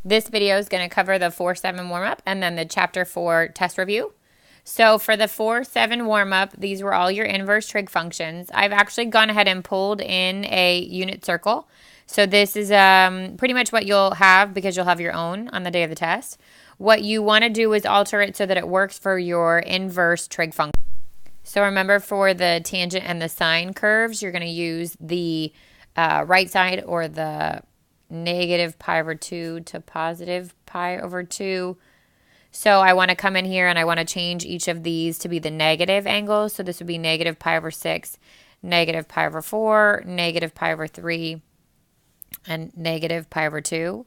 This video is going to cover the 4-7 warm-up and then the chapter 4 test review. So for the 4-7 warm-up, these were all your inverse trig functions. I've actually gone ahead and pulled in a unit circle. So this is pretty much what you'll have because you'll have your own on the day of the test. What you want to do is alter it so that it works for your inverse trig function. So remember, for the tangent and the sine curves, you're going to use the right side, or the negative pi over 2 to positive pi over 2. So I want to come in here and I want to change each of these to be the negative angles. So this would be negative pi over 6, negative pi over 4, negative pi over 3, and negative pi over 2.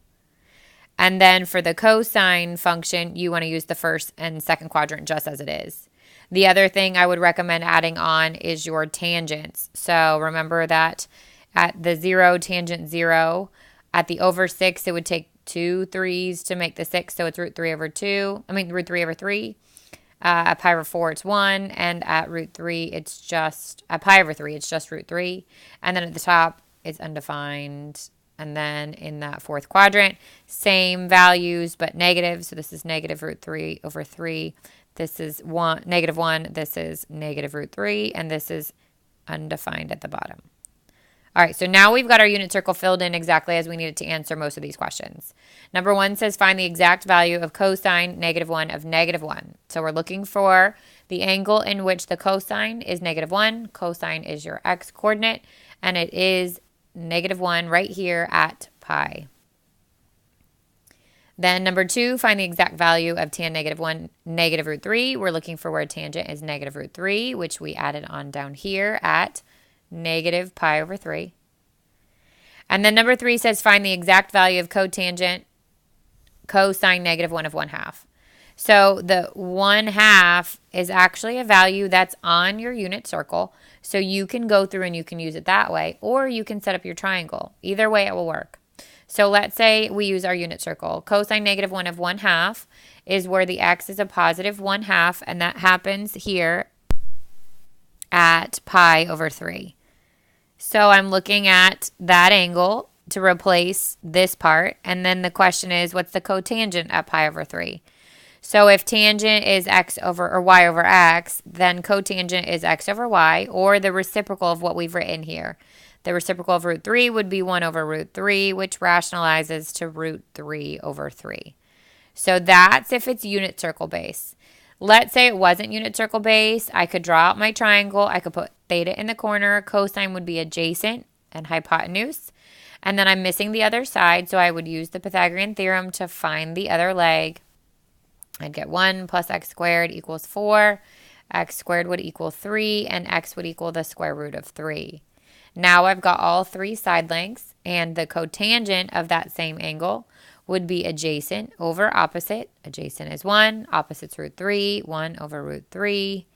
And then for the cosine function, you want to use the first and second quadrant just as it is. The other thing I would recommend adding on is your tangents. So remember that at the 0, tangent 0, at the over 6, it would take 2 3s to make the 6, so it's root 3 over 3. At pi over 4, it's 1, and at root 3, it's just, at pi over 3, it's just root 3. And then at the top, it's undefined. And then in that fourth quadrant, same values, but negative. So this is negative root 3 over 3. This is negative 1. This is negative root 3. And this is undefined at the bottom. All right, so now we've got our unit circle filled in exactly as we needed to answer most of these questions. Number 1 says find the exact value of cosine -1 of -1. So we're looking for the angle in which the cosine is -1. Cosine is your x coordinate, and it is -1 right here at pi. Then number 2, find the exact value of tan -1 negative root 3. We're looking for where tangent is negative root 3, which we added on down here at negative pi over 3. And then number 3 says find the exact value of cotangent cosine -1 of 1/2. So the 1/2 is actually a value that's on your unit circle. So you can go through and you can use it that way, or you can set up your triangle. Either way, it will work. So let's say we use our unit circle. Cosine -1 of 1/2 is where the x is a positive 1/2, and that happens here at pi over 3. So I'm looking at that angle to replace this part, and then the question is, what's the cotangent at pi over 3? So if tangent is x over, or y over x, then cotangent is x over y, or the reciprocal of what we've written here. The reciprocal of root 3 would be 1 over root 3, which rationalizes to root 3 over 3. So that's if it's unit circle base. Let's say it wasn't unit circle base. I could draw out my triangle. I could put theta in the corner. Cosine would be adjacent and hypotenuse. And then I'm missing the other side, so I would use the Pythagorean Theorem to find the other leg. I'd get 1 plus x squared equals 4. X squared would equal 3, and x would equal the square root of 3. Now I've got all 3 side lengths, and the cotangent of that same angle would be adjacent over opposite. Adjacent is 1, opposite's root 3, 1 over root 3,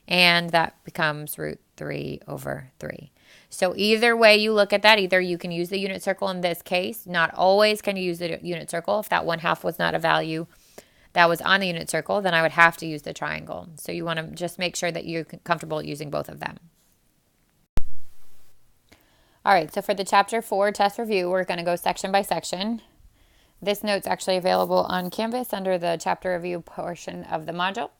and that becomes root 3 over 3. So either way you look at that, either you can use the unit circle in this case. Not always can you use the unit circle. If that 1/2 was not a value that was on the unit circle, then I would have to use the triangle. So you want to just make sure that you're comfortable using both of them. All right, so for the chapter 4 test review, we're going to go section by section. This note's actually available on Canvas under the chapter review portion of the module.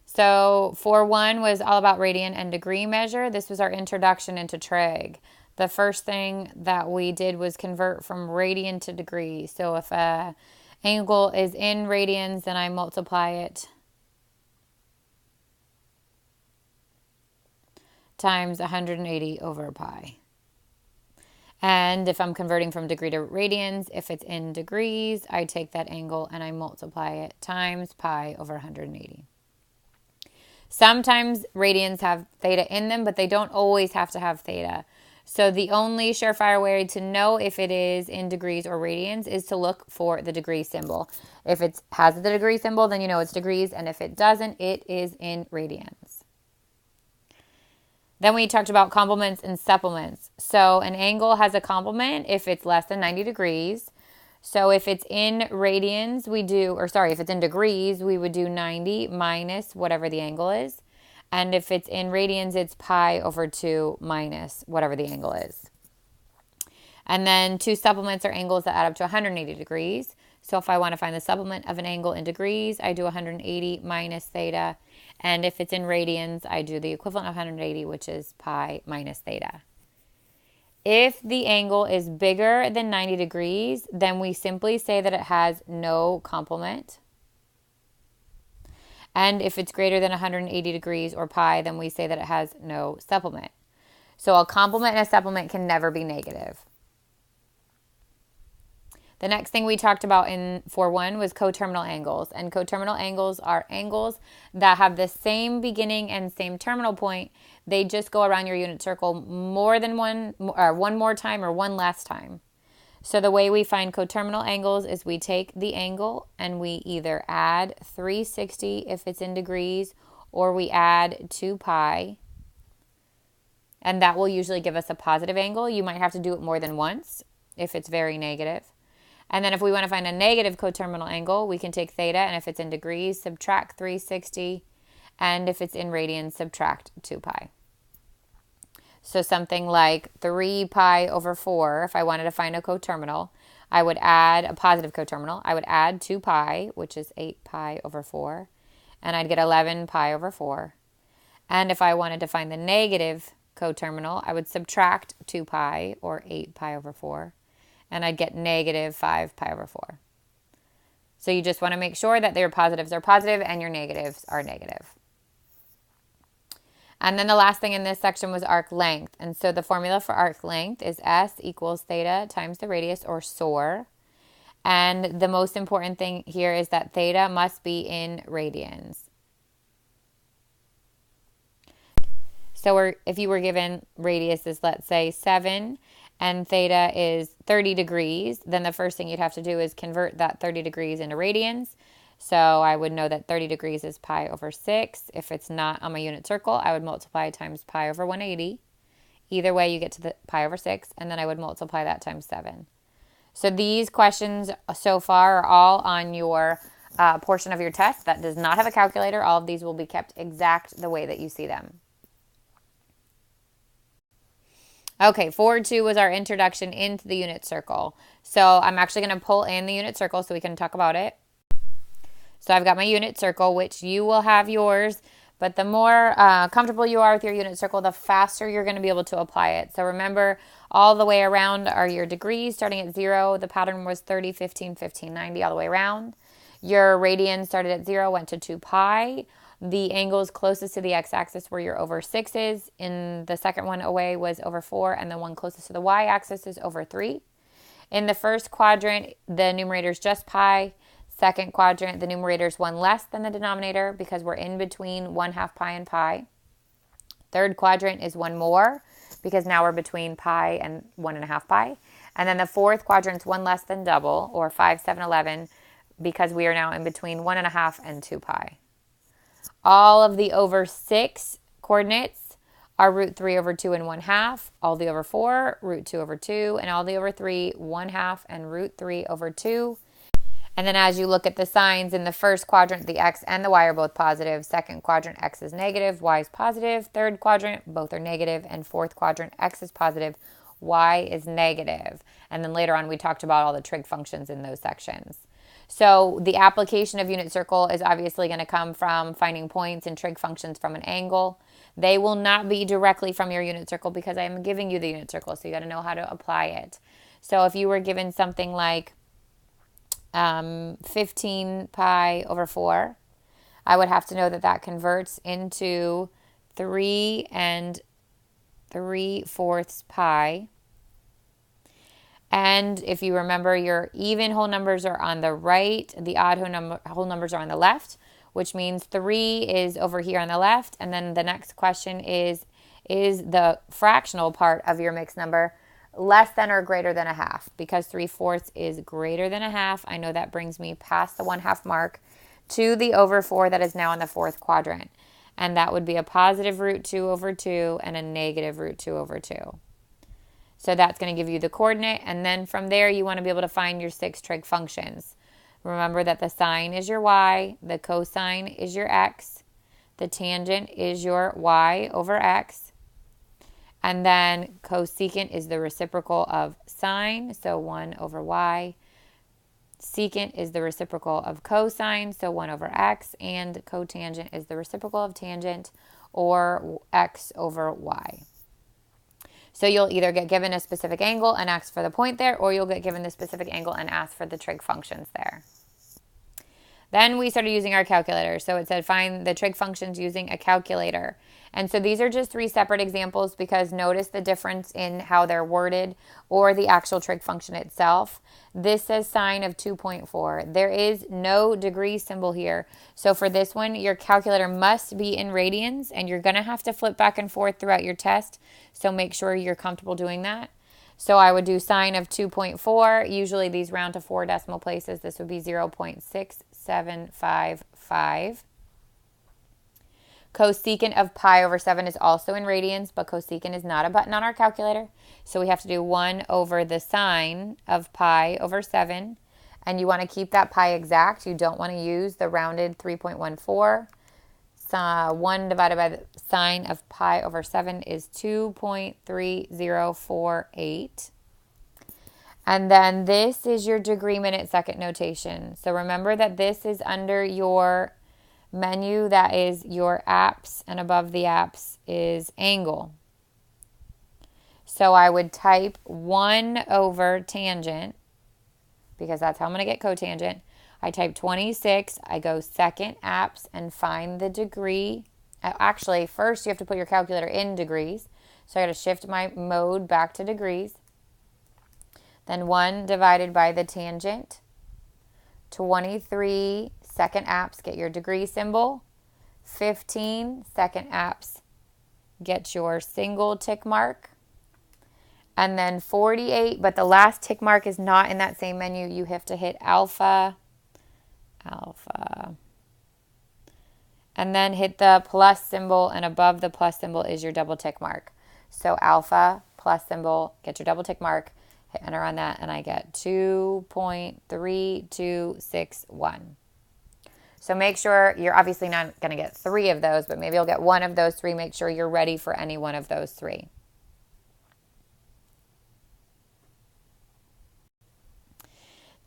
So 4.1 was all about radian and degree measure. This was our introduction into trig. The first thing that we did was convert from radian to degree. So if a angle is in radians, then I multiply it times 180 over pi. And if I'm converting from degree to radians, if it's in degrees, I take that angle and I multiply it times pi over 180. Sometimes radians have theta in them, but they don't always have to have theta. So the only surefire way to know if it is in degrees or radians is to look for the degree symbol. If it has the degree symbol, then you know it's degrees, and if it doesn't, it is in radians. Then we talked about complements and supplements. So an angle has a complement if it's less than 90 degrees. So if it's in radians, if it's in degrees, we would do 90 minus whatever the angle is. And if it's in radians, it's pi over 2 minus whatever the angle is. And then two supplements are angles that add up to 180 degrees. So if I want to find the supplement of an angle in degrees, I do 180 minus theta. And if it's in radians, I do the equivalent of 180, which is pi minus theta. If the angle is bigger than 90 degrees, then we simply say that it has no complement. And if it's greater than 180 degrees or pi, then we say that it has no supplement. So a complement and a supplement can never be negative. The next thing we talked about in 4.1 was coterminal angles. And coterminal angles are angles that have the same beginning and same terminal point. They just go around your unit circle more than one more time or one last time. So the way we find coterminal angles is we take the angle and we either add 360 if it's in degrees, or we add 2 pi. And that will usually give us a positive angle. You might have to do it more than once if it's very negative. And then if we want to find a negative coterminal angle, we can take theta, and if it's in degrees, subtract 360, and if it's in radians, subtract 2 pi. So something like 3 pi over 4, if I wanted to find a coterminal, I would add a positive coterminal. I would add 2 pi, which is 8 pi over 4, and I'd get 11 pi over 4. And if I wanted to find the negative coterminal, I would subtract 2 pi, or 8 pi over 4. And I'd get negative 5 pi over 4. So you just want to make sure that your positives are positive and your negatives are negative. And then the last thing in this section was arc length. And so the formula for arc length is S equals theta times the radius, or SOR. And the most important thing here is that theta must be in radians. So if you were given radius is, let's say, 7, and theta is 30 degrees, then the first thing you'd have to do is convert that 30 degrees into radians. So I would know that 30 degrees is pi over 6. If it's not on my unit circle, I would multiply times pi over 180. Either way, you get to the pi over 6, and then I would multiply that times 7. So these questions so far are all on your portion of your test that does not have a calculator. All of these will be kept exact the way that you see them. Okay, 4.2 was our introduction into the unit circle. So I'm actually going to pull in the unit circle so we can talk about it. So I've got my unit circle, which you will have yours, but the more comfortable you are with your unit circle, the faster you're going to be able to apply it. So remember, all the way around are your degrees starting at 0. The pattern was 30, 15, 15, 90 all the way around. Your radians started at 0, went to 2 pi. The angles closest to the x-axis were your over 6s. In the second one away was over 4, and the one closest to the y-axis is over 3. In the first quadrant, the numerator is just pi. Second quadrant, the numerator is 1 less than the denominator because we're in between 1/2 pi and pi. Third quadrant is 1 more because now we're between pi and 1.5 pi. And then the fourth quadrant is 1 less than double, or 5, 7, 11, because we are now in between 1.5 and 2 pi. All of the over 6 coordinates are root 3 over 2 and 1/2. All the over 4, root 2 over 2. And all the over 3, 1/2 and root 3 over 2. And then as you look at the signs, in the first quadrant, the x and the y are both positive. Second quadrant, x is negative, y is positive. Third quadrant, both are negative. And fourth quadrant, x is positive, y is negative. And then later on, we talked about all the trig functions in those sections. So the application of unit circle is obviously going to come from finding points and trig functions from an angle. They will not be directly from your unit circle because I am giving you the unit circle, so you got to know how to apply it. So if you were given something like 15 pi over 4, I would have to know that that converts into 3 3/4 pi. And if you remember, your even whole numbers are on the right, the odd whole numbers are on the left, which means 3 is over here on the left. And then the next question is the fractional part of your mixed number less than or greater than 1/2? Because 3/4 is greater than 1/2. I know that brings me past the 1/2 mark to the over 4 that is now in the fourth quadrant. And that would be a positive root 2 over 2 and a negative root 2 over 2. So that's going to give you the coordinate. And then from there, you want to be able to find your 6 trig functions. Remember that the sine is your y, the cosine is your x, the tangent is your y over x, And then cosecant is the reciprocal of sine, so 1 over y. Secant is the reciprocal of cosine, so 1 over x. And cotangent is the reciprocal of tangent, or x over y. So you'll either get given a specific angle and ask for the point there, or you'll get given the specific angle and ask for the trig functions there. Then we started using our calculator. So it said find the trig functions using a calculator. And so these are just 3 separate examples because notice the difference in how they're worded or the actual trig function itself. This says sine of 2.4. There is no degree symbol here. So for this one, your calculator must be in radians, and you're going to have to flip back and forth throughout your test. So make sure you're comfortable doing that. So I would do sine of 2.4. Usually these round to 4 decimal places. This would be 0.6755. Cosecant of pi over 7 is also in radians, but cosecant is not a button on our calculator. So we have to do 1 over the sine of pi over 7. And you want to keep that pi exact. You don't want to use the rounded 3.14. 1 divided by the sine of pi over 7 is 2.3048. And then this is your degree minute second notation. So remember that this is under your menu, that is your apps, and above the apps is angle. So I would type 1 over tangent, because that's how I'm going to get cotangent. I type 26, I go second apps and find the degree. Actually, first you have to put your calculator in degrees. So I got to shift my mode back to degrees. Then 1 divided by the tangent. 23 second apps, get your degree symbol. 15 second apps, get your single tick mark. And then 48, but the last tick mark is not in that same menu. You have to hit alpha. And then hit the plus symbol, and above the plus symbol is your double tick mark. So alpha, plus symbol, get your double tick mark, hit enter on that, and I get 2.3261. So make sure you're obviously not going to get 3 of those, but maybe you'll get 1 of those 3. Make sure you're ready for any one of those 3.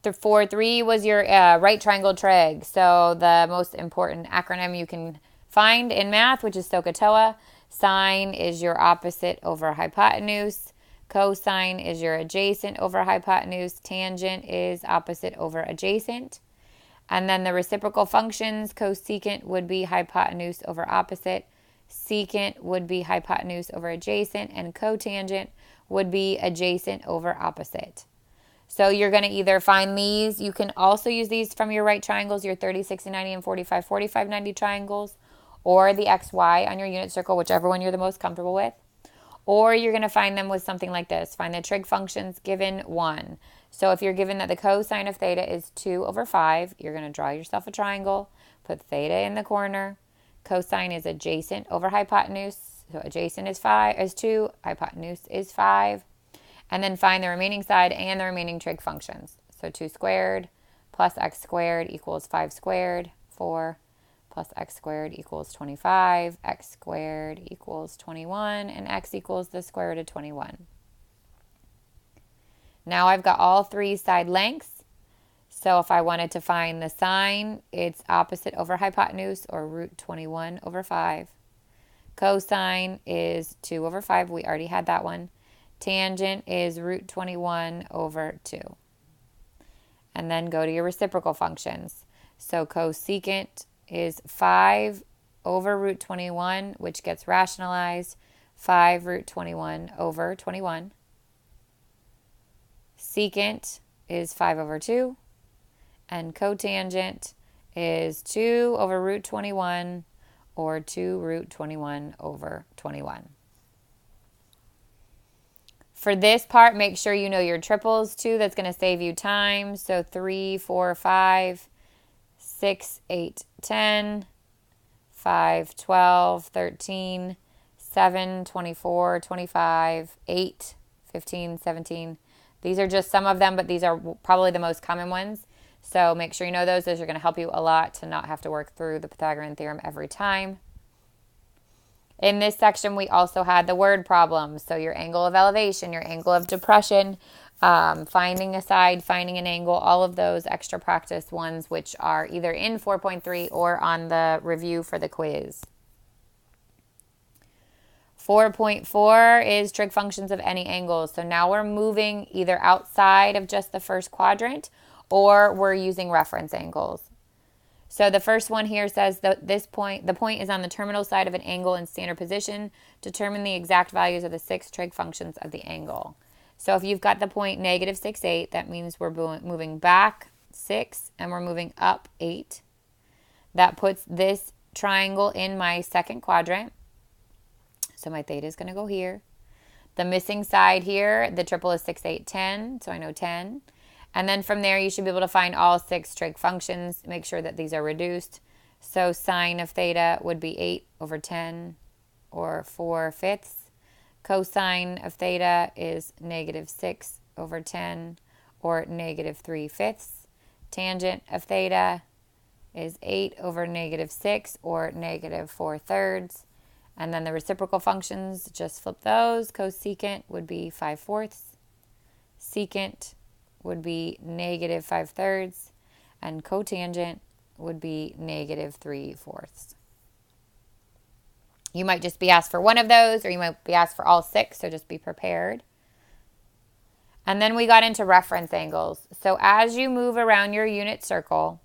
The 4.3 was your right triangle trig. So the most important acronym you can find in math, which is SOHCAHTOA. Sine is your opposite over hypotenuse. Cosine is your adjacent over hypotenuse. Tangent is opposite over adjacent. And then the reciprocal functions, cosecant would be hypotenuse over opposite. Secant would be hypotenuse over adjacent. And cotangent would be adjacent over opposite. So you're going to either find these. You can also use these from your right triangles, your 30, 60, 90, and 45, 45, 90 triangles, or the XY on your unit circle, whichever one you're the most comfortable with. Or you're going to find them with something like this. Find the trig functions given 1. So if you're given that the cosine of theta is 2 over 5, you're going to draw yourself a triangle, put theta in the corner. Cosine is adjacent over hypotenuse. So adjacent is 2, hypotenuse is 5. And then find the remaining side and the remaining trig functions. So 2 squared plus x squared equals 5 squared, 4 plus x squared equals 25, x squared equals 21, and x equals the square root of 21. Now I've got all 3 side lengths. So if I wanted to find the sine, it's opposite over hypotenuse, or root 21 over 5. Cosine is 2 over 5. We already had that one. Tangent is root 21 over 2. And then go to your reciprocal functions. So cosecant is 5 over root 21, which gets rationalized. 5 root 21 over 21. Secant is 5 over 2. And cotangent is 2 over root 21, or 2 root 21 over 21. For this part, make sure you know your triples too. That's going to save you time. So 3, 4, 5, 6, 8, 10, 5, 12, 13, 7, 24, 25, 8, 15, 17. These are just some of them, but these are probably the most common ones. So make sure you know those. Those are going to help you a lot to not have to work through the Pythagorean theorem every time. In this section, we also had the word problems. So your angle of elevation, your angle of depression, finding a side, finding an angle, all of those extra practice ones, which are either in 4.3 or on the review for the quiz. 4.4 is trig functions of any angles. So now we're moving either outside of just the first quadrant or we're using reference angles. So the first one here says that the point is on the terminal side of an angle in standard position. Determine the exact values of the 6 trig functions of the angle. So if you've got the point negative 6, 8, that means we're moving back 6 and we're moving up 8. That puts this triangle in my second quadrant. So my theta is going to go here. The missing side here, the triple is 6, 8, 10. So I know 10. And then from there, you should be able to find all 6 trig functions. Make sure that these are reduced. So sine of theta would be 8 over 10 or 4/5. Cosine of theta is negative 6 over 10 or negative 3/5. Tangent of theta is 8 over negative 6 or negative 4/3. And then the reciprocal functions, just flip those. Cosecant would be 5/4. Secant would be negative 5/3, and cotangent would be negative 3/4. You might just be asked for one of those, or you might be asked for all 6, so just be prepared. And then we got into reference angles. So as you move around your unit circle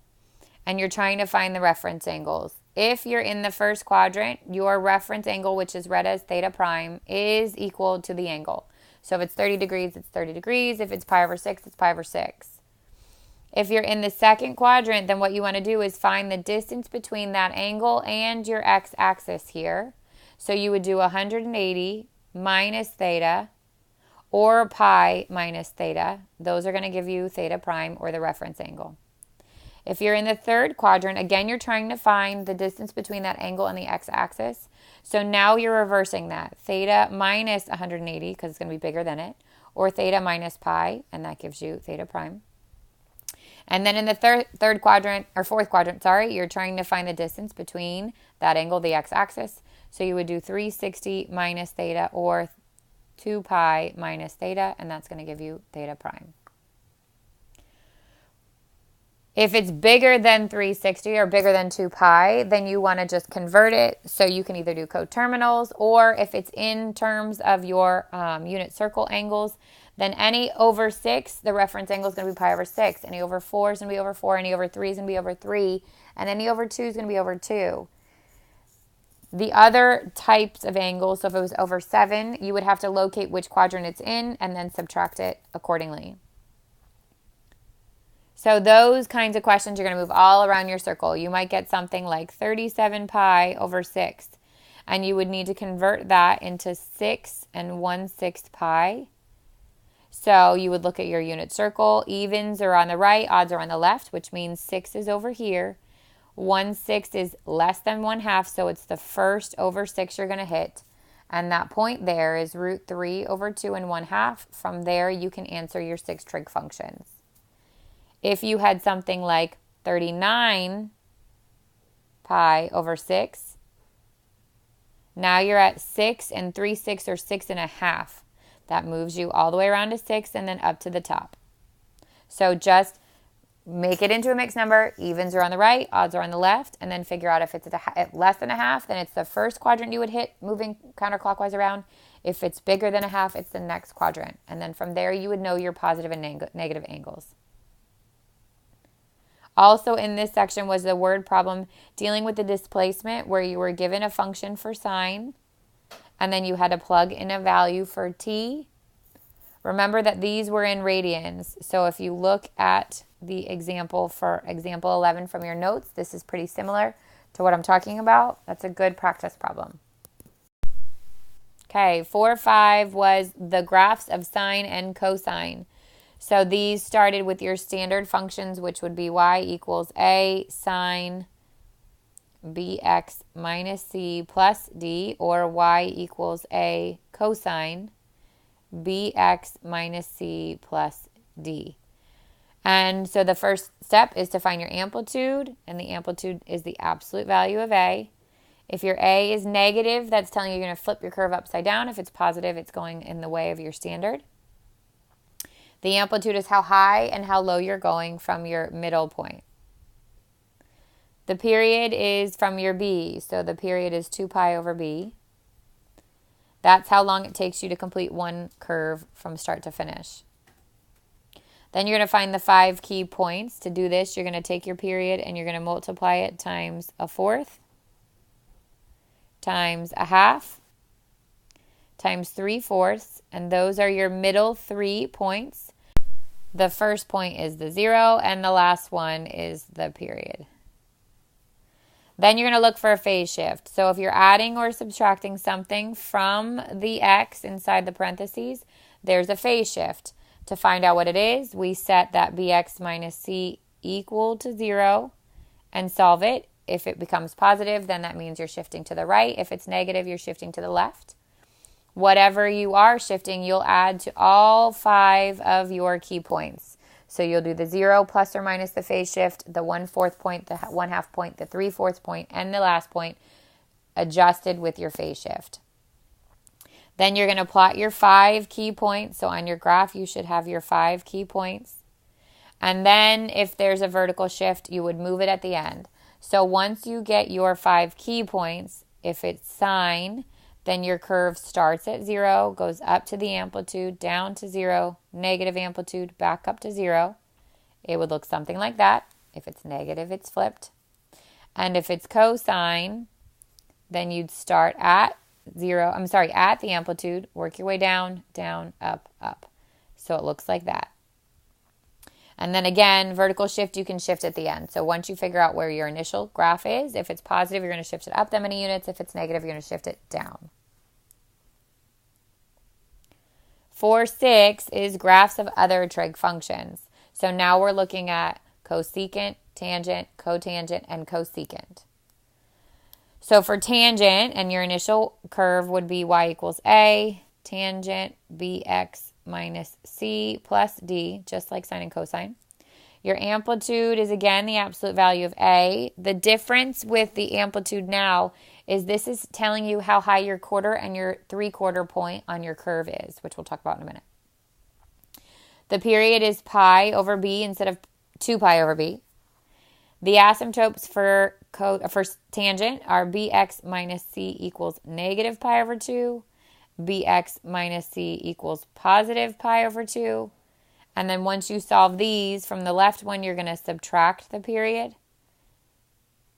and you're trying to find the reference angles, if you're in the first quadrant, your reference angle, which is read as theta prime, is equal to the angle. So if it's 30 degrees, it's 30 degrees. If it's pi over 6, it's pi over 6. If you're in the second quadrant, then what you want to do is find the distance between that angle and your x-axis here. So you would do 180 minus theta or pi minus theta. Those are going to give you theta prime or the reference angle. If you're in the third quadrant, again, you're trying to find the distance between that angle and the x-axis. So now you're reversing that. Theta minus 180, because it's going to be bigger than it, or theta minus pi, and that gives you theta prime. And then in the third quadrant, or fourth quadrant, sorry, you're trying to find the distance between that angle, the x-axis. So you would do 360 minus theta or 2 pi minus theta, and that's going to give you theta prime. If it's bigger than 360 or bigger than 2 pi, then you want to just convert it. So you can either do coterminals, or if it's in terms of your unit circle angles, then any over 6, the reference angle is going to be pi over 6. Any over 4 is going to be over 4. Any over 3 is going to be over 3. And any over 2 is going to be over 2. The other types of angles, so if it was over 7, you would have to locate which quadrant it's in and then subtract it accordingly. So those kinds of questions, you're going to move all around your circle. You might get something like 37 pi over 6, and you would need to convert that into 6 and 1/6 pi. So you would look at your unit circle. Evens are on the right, odds are on the left, which means 6 is over here. 1/6 is less than 1/2, so it's the first over 6 you're going to hit. And that point there is root 3 over 2 and 1/2. From there, you can answer your 6 trig functions. If you had something like 39 pi over 6, now you're at 6 and 3/6 or 6.5. That moves you all the way around to 6 and then up to the top. So just make it into a mixed number. Evens are on the right, odds are on the left, and then figure out if it's at less than 1/2, then it's the first quadrant you would hit moving counterclockwise around. If it's bigger than 1/2, it's the next quadrant. And then from there, you would know your positive and negative angles. Also in this section was the word problem dealing with the displacement, where you were given a function for sine and then you had to plug in a value for t. Remember that these were in radians. So if you look at the example for example 11 from your notes, this is pretty similar to what I'm talking about. That's a good practice problem. Okay, 4-5 was the graphs of sine and cosine. So these started with your standard functions, which would be y equals a sine bx minus c plus d, or y equals a cosine bx minus c plus d. And so the first step is to find your amplitude, and the amplitude is the absolute value of a. If your A is negative, that's telling you you're going to flip your curve upside down. If it's positive, it's going in the way of your standard. The amplitude is how high and how low you're going from your middle point. The period is from your B, so the period is 2 pi over B. That's how long it takes you to complete one curve from start to finish. Then you're going to find the 5 key points. To do this, you're going to take your period and you're going to multiply it times a fourth, times a half, times 3/4, and those are your middle 3 points. The first point is the 0, and the last one is the period. Then you're going to look for a phase shift. So if you're adding or subtracting something from the x inside the parentheses, there's a phase shift. To find out what it is, we set that bx minus c equal to 0 and solve it. If it becomes positive, then that means you're shifting to the right. If it's negative, you're shifting to the left. Whatever you are shifting, you'll add to all 5 of your key points. So you'll do the 0 plus or minus the phase shift, the 1/4 point, the 1/2 point, the 3/4 point, and the last point adjusted with your phase shift. Then you're going to plot your 5 key points. So on your graph, you should have your 5 key points. And then if there's a vertical shift, you would move it at the end. So once you get your 5 key points, if it's sine, then your curve starts at 0, goes up to the amplitude, down to 0, negative amplitude, back up to 0. It would look something like that. If it's negative, it's flipped. And if it's cosine, then you'd start at at the amplitude, work your way down, down, up, up. So it looks like that. And then again, vertical shift, you can shift at the end. So once you figure out where your initial graph is, if it's positive, you're going to shift it up that many units. If it's negative, you're going to shift it down. 4.6 is graphs of other trig functions. So now we're looking at cosecant, tangent, cotangent, and cosecant. So for tangent, and your initial curve would be y equals a, tangent bx minus c plus d, just like sine and cosine. Your amplitude is, again, the absolute value of a. The difference with the amplitude now is this is telling you how high your quarter and your 3/4 point on your curve is, which we'll talk about in a minute. The period is pi over b instead of 2 pi over b. The asymptotes for tangent are bx minus c equals negative pi over 2, bx minus c equals positive pi over 2. And then once you solve these, from the left one, you're going to subtract the period.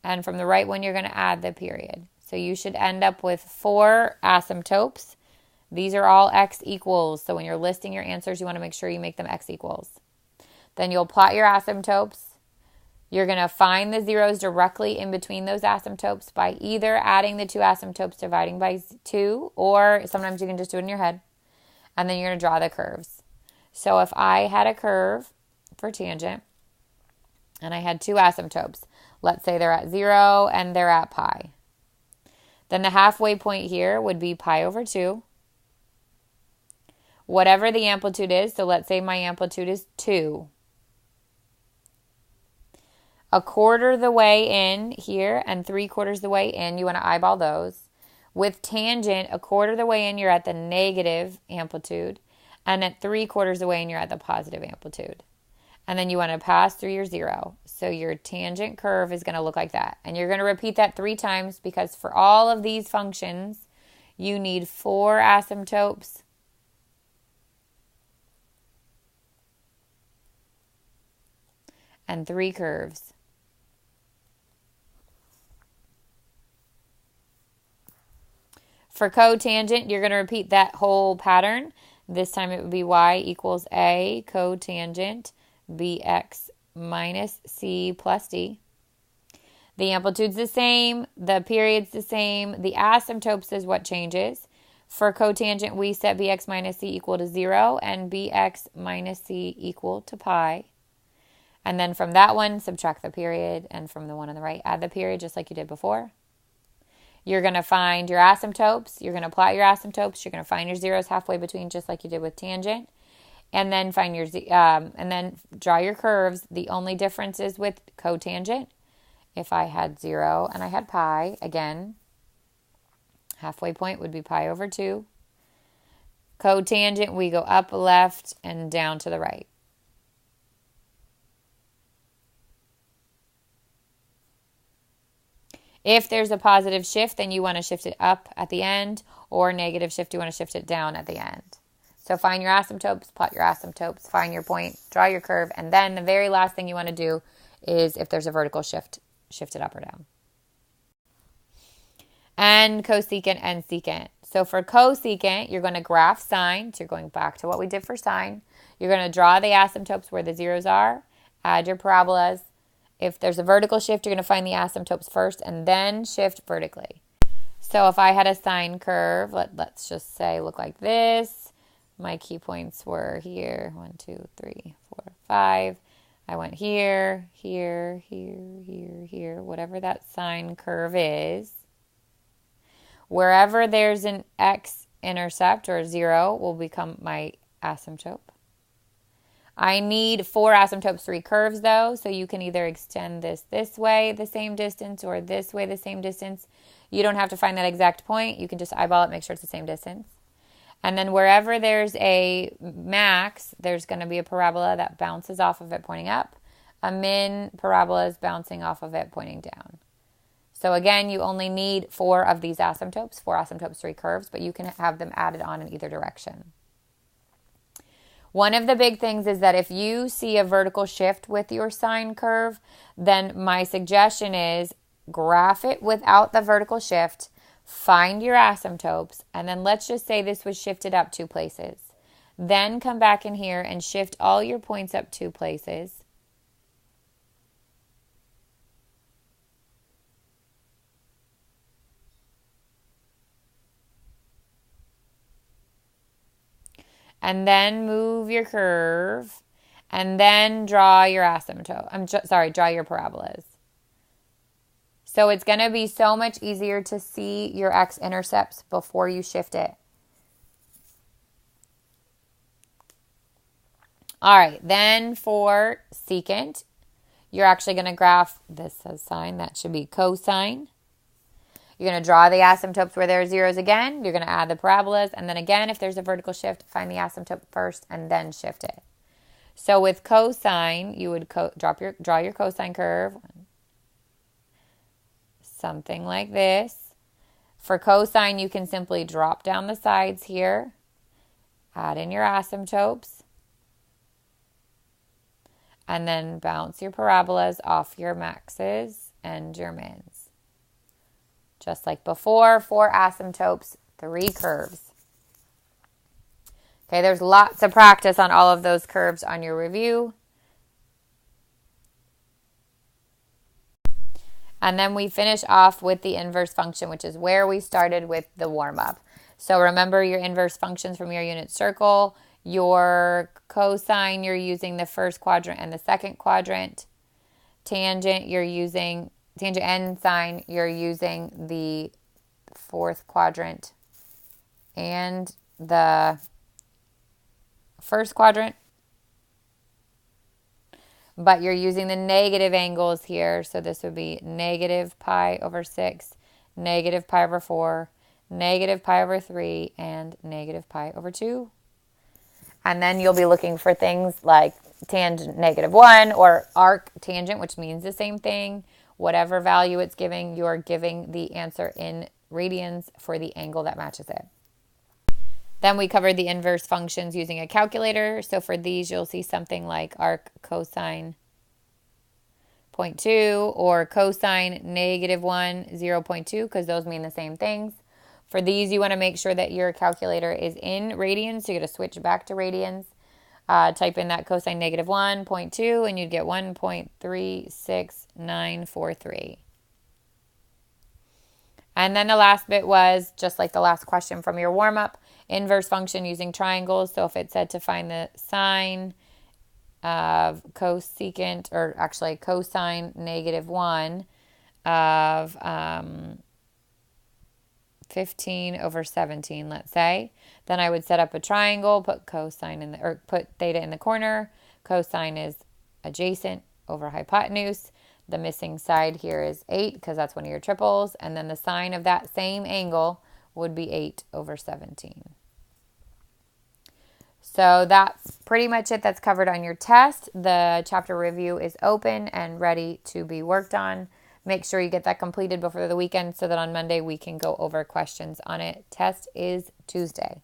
And from the right one, you're going to add the period. So you should end up with 4 asymptotes. These are all x equals. So when you're listing your answers, you want to make sure you make them x equals. Then you'll plot your asymptotes. You're going to find the zeros directly in between those asymptotes by either adding the 2 asymptotes, dividing by 2, or sometimes you can just do it in your head. And then you're going to draw the curves. So if I had a curve for tangent and I had 2 asymptotes, let's say they're at 0 and they're at pi. Then the halfway point here would be pi over 2. Whatever the amplitude is, so let's say my amplitude is 2. A quarter the way in here and 3/4 the way in, you want to eyeball those. With tangent, a quarter the way in, you're at the negative amplitude. And at 3/4 the way in, you're at the positive amplitude. And then you want to pass through your 0. So your tangent curve is going to look like that. And you're going to repeat that 3 times because for all of these functions, you need 4 asymptotes and 3 curves. For cotangent, you're going to repeat that whole pattern. This time it would be y equals a cotangent bx minus c plus d. The amplitude's the same. The period's the same. The asymptotes is what changes. For cotangent, we set bx minus c equal to 0 and bx minus c equal to pi. And then from that one, subtract the period. And from the one on the right, add the period just like you did before. You're going to find your asymptotes. You're going to plot your asymptotes. You're going to find your zeros halfway between, just like you did with tangent. And then find your and then draw your curves. The only difference is with cotangent. If I had 0 and I had pi, again, Halfway point would be pi over 2. Cotangent, we go up left and down to the right. If there's a positive shift, then you want to shift it up at the end, or negative shift, you want to shift it down at the end. So find your asymptotes, plot your asymptotes, find your point, draw your curve, and then the very last thing you want to do is, if there's a vertical shift, shift it up or down. And cosecant and secant. So for cosecant, you're going to graph sine. So you're going back to what we did for sine. You're going to draw the asymptotes where the zeros are, add your parabolas. If there's a vertical shift, you're going to find the asymptotes first and then shift vertically. So if I had a sine curve, let's just say look like this. My key points were here, 1, 2, 3, 4, 5. I went here, here, here, here, here, whatever that sine curve is. Wherever there's an x-intercept or 0 will become my asymptote. I need 4 asymptotes, 3 curves though, so you can either extend this way the same distance or this way the same distance. You don't have to find that exact point. You can just eyeball it, make sure it's the same distance. And then wherever there's a max, there's going to be a parabola that bounces off of it pointing up. A min parabola is bouncing off of it pointing down. So again, you only need 4 of these asymptotes, 4 asymptotes, 3 curves, but you can have them added on in either direction. One of the big things is that if you see a vertical shift with your sine curve, then my suggestion is graph it without the vertical shift, find your asymptotes, and then let's just say this was shifted up 2 places. Then come back in here and shift all your points up 2 places. And then move your curve, and then draw your asymptote. Draw your parabolas. So it's going to be so much easier to see your x-intercepts before you shift it. All right, then for secant, you're actually going to graph, this says sine, that should be cosine. You're going to draw the asymptotes where there are zeros again. You're going to add the parabolas. And then again, if there's a vertical shift, find the asymptote first and then shift it. So with cosine, you would draw your cosine curve. Something like this. For cosine, you can simply drop down the sides here. Add in your asymptotes. And then bounce your parabolas off your maxes and your mins. Just like before, 4 asymptotes, 3 curves. Okay, there's lots of practice on all of those curves on your review. And then we finish off with the inverse function, which is where we started with the warm-up. So remember your inverse functions from your unit circle. Your cosine, you're using the first quadrant and the second quadrant. Tangent and sine, you're using the 4th quadrant and the 1st quadrant. But you're using the negative angles here. So this would be negative pi over 6, negative pi over 4, negative pi over 3, and negative pi over 2. And then you'll be looking for things like tangent -1 or arc tangent, which means the same thing. Whatever value it's giving, you're giving the answer in radians for the angle that matches it. Then we covered the inverse functions using a calculator. So for these, you'll see something like arc cosine 0.2 or cosine -1, 0.2, because those mean the same things. For these, you want to make sure that your calculator is in radians. So you're going to switch back to radians. Type in that cosine -1, 0.2, and you'd get 1.36943. And then the last bit was, just like the last question from your warm-up, inverse function using triangles. So if it said to find the sine of cosecant, or actually cosine -1 of 15 over 17, let's say, then I would set up a triangle, put cosine in put theta in the corner. Cosine is adjacent over hypotenuse. The missing side here is 8 because that's one of your triples. And then the sine of that same angle would be 8 over 17. So that's pretty much it. That's covered on your test. The chapter review is open and ready to be worked on. Make sure you get that completed before the weekend so that on Monday we can go over questions on it. Test is Tuesday.